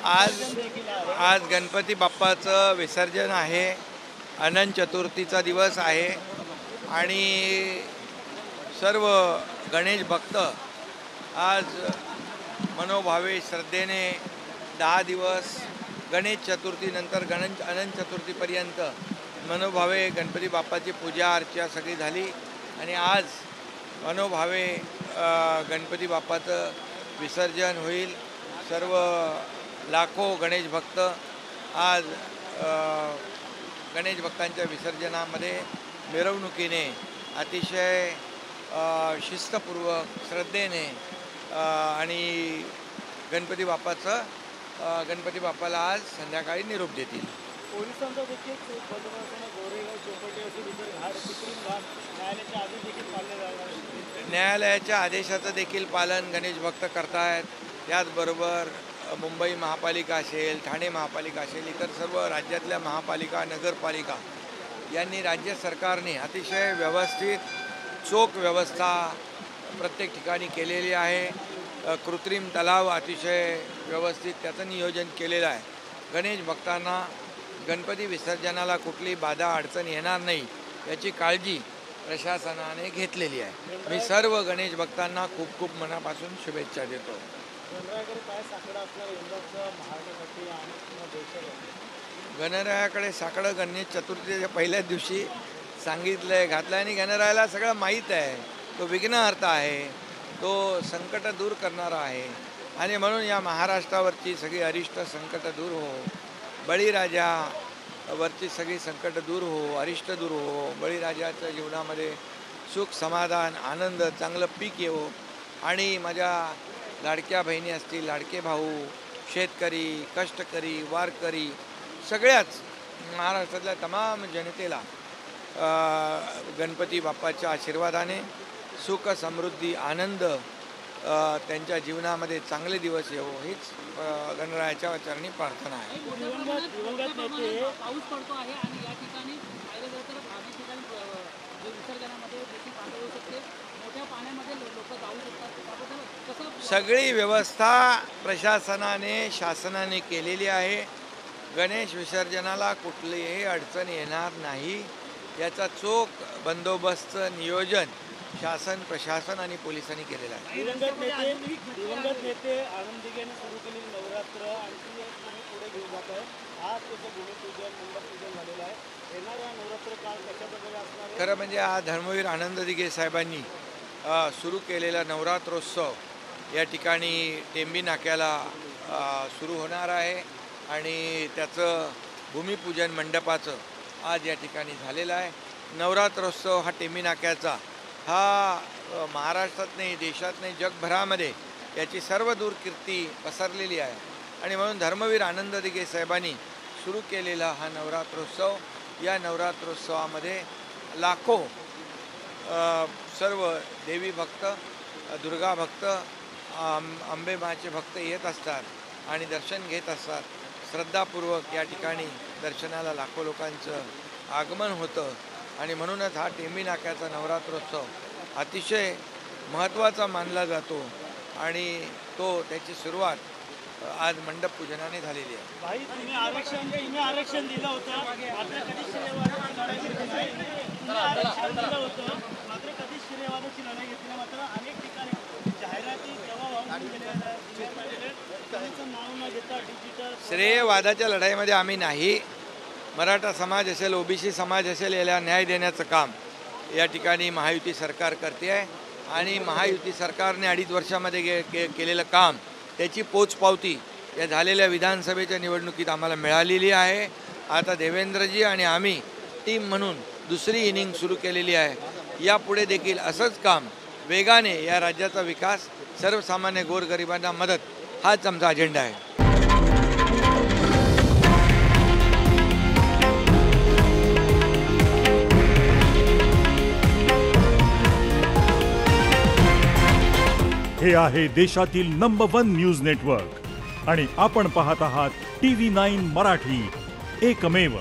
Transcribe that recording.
आज आज गणपती बाप्पाचं विसर्जन आहे. अनंत चतुर्थीचा दिवस आहे आणि सर्व गणेश भक्त आज मनोभावे श्रद्धेने 10 दिवस गणेश चतुर्थीनंतर अनंत चतुर्थीपर्यंत मनोभावे गणपती बाप्पाची पूजा अर्चा सगळी झाली आणि आज मनोभावे गणपती बाप्पाचं विसर्जन होईल. सर्व लाखो गणेश भक्त आज गणेश भक्तांच्या विसर्जनामध्ये मिरवणुकीने अतिशय शिस्तपूर्वक श्रद्धेने आणि गणपती बाप्पाला आज संध्याकाळी निरोप देतील. पोलिसांचा देखील गोरेगाव चौपाटी असेल इतर घाट कृत्रिम घाट न्यायालयाच्या आदेश देखील पाळले जाणार. न्यायालयाच्या आदेशाचं देखील पालन गणेश भक्त करतायत. त्याचबरोबर मुंबई महापालिका असेल, ठाणे महापालिका असेल, इतर सर्व राज्यातल्या महापालिका नगरपालिका यांनी राज्य सरकारने अतिशय व्यवस्थित चोख व्यवस्था प्रत्येक ठिकाणी केलेली आहे. कृत्रिम तलाव अतिशय व्यवस्थित त्याचं नियोजन केलेलं आहे. गणेश भक्तांना गणपती विसर्जनाला कुठली बाधा अडचण येणार नाही याची काळजी प्रशासनाने घेतलेली आहे. मी सर्व गणेश भक्तांना खूप खूप मनापासून शुभेच्छा देतो. गणरायाकडे साकडं गणेश चतुर्थीच्या पहिल्याच दिवशी सांगितलंय, घातलं आणि गणरायाला सगळं माहीत आहे. तो विघ्नहर्ता आहे, तो संकट दूर करणारा आहे आणि म्हणून या महाराष्ट्रावरची सगळी अरिष्ट संकट दूर हो, बळीराजावरची सगळी संकट दूर हो, अरिष्ट दूर हो, बळीराजाच्या जीवनामध्ये सुख समाधान आनंद चांगलं पीक येवो आणि माझ्या लाडक्या बहिणी असतील, लाडके भाऊ, शेतकरी, कष्टकरी, वारकरी सगळ्याच महाराष्ट्रातल्या तमाम जनतेला गणपती बाप्पाच्या आशीर्वादाने सुख समृद्धी आनंद त्यांच्या जीवनामध्ये चांगले दिवस येवो हीच गणरायाच्या चरणी प्रार्थना आहे. पाऊस पडतो आहे आणि या ठिकाणी विसर्जनामध्ये मोठ्या पाण्यामध्ये लोक जाऊ शकतात. सगळी व्यवस्था प्रशासनाने शासनाने केलेली आहे. गणेश विसर्जनाला कुठलीही अडचण येणार नाही याचा चोख बंदोबस्त नियोजन शासन प्रशासन आणि पोलिसांनी केलेलं आहे. दिवंगत नेते आनंद दिघेने सुरू केलेली नवरात्र आणखी पुढे घेऊन जात आहे. आज त्याचं भूमिपूजन मंडपपूजन झालेलं आहे. येणारा नवरात्र काळ कशा प्रकारे असणार आहे? खरं म्हणजे आज धर्मवीर आनंद दिघे साहेबांनी सुरू केलेला नवरात्रोत्सव या ठिकाणी टेंबी नाक्याला सुरू होणार आहे आणि त्याचं भूमिपूजन मंडपाचं आज या ठिकाणी झालेलं आहे. नवरात्रोत्सव हा टेंबी नाक्याचा हा महाराष्ट्रात नाही देशात नाही जगभरामध्ये याची सर्व दूर कीर्ती पसरलेली आहे आणि म्हणून धर्मवीर आनंद दिघे साहेबांनी सुरू केलेला हा नवरात्रोत्सव, या नवरात्रोत्सवामध्ये लाखो सर्व देवी भक्त, दुर्गा भक्त, अंबे माचे भक्त येत असतात आणि दर्शन घेत असतात. श्रद्धापूर्वक या ठिकाणी दर्शनाला लाखो लोकांचं आगमन होतं आणि म्हणूनच हा टेंबी नाक्याचा नवरात्रोत्सव अतिशय महत्त्वाचा मानला जातो आणि त्याची सुरुवात आज मंडप पूजनाने झालेली आहे. भाई तुम्ही आरक्षण दिलं होतं मात्र कधी श्रेयवादाची लढाई घेतली मात्र अनेक ठिकाणी जाहिराती नाव न घेता डिजिटल श्रेयवादाच्या लढाईमध्ये आम्ही नाही. मराठा समाज असेल, ओबीसी समाज असेल याला न्याय देण्याचं काम या ठिकाणी महायुती सरकार करते आहे आणि महायुती सरकारने 2.5 वर्षामध्ये केलेलं काम त्याची पोचपावती या झालेल्या विधानसभेच्या निवडणुकीत आम्हाला मिळालेली आहे. आता देवेंद्रजी आणि आम्ही टीम म्हणून दुसरी इनिंग सुरू केलेली आहे. यापुढे देखील असंच काम वेगाने या राज्याचा विकास, सर्वसामान्य गोरगरिबांना मदत हाच आमचा अजेंडा आहे. हे आहे देशातील नंबर 1 न्यूज नेटवर्क आणि आपण पाहत आहात TV9 मराठी, एकमेव.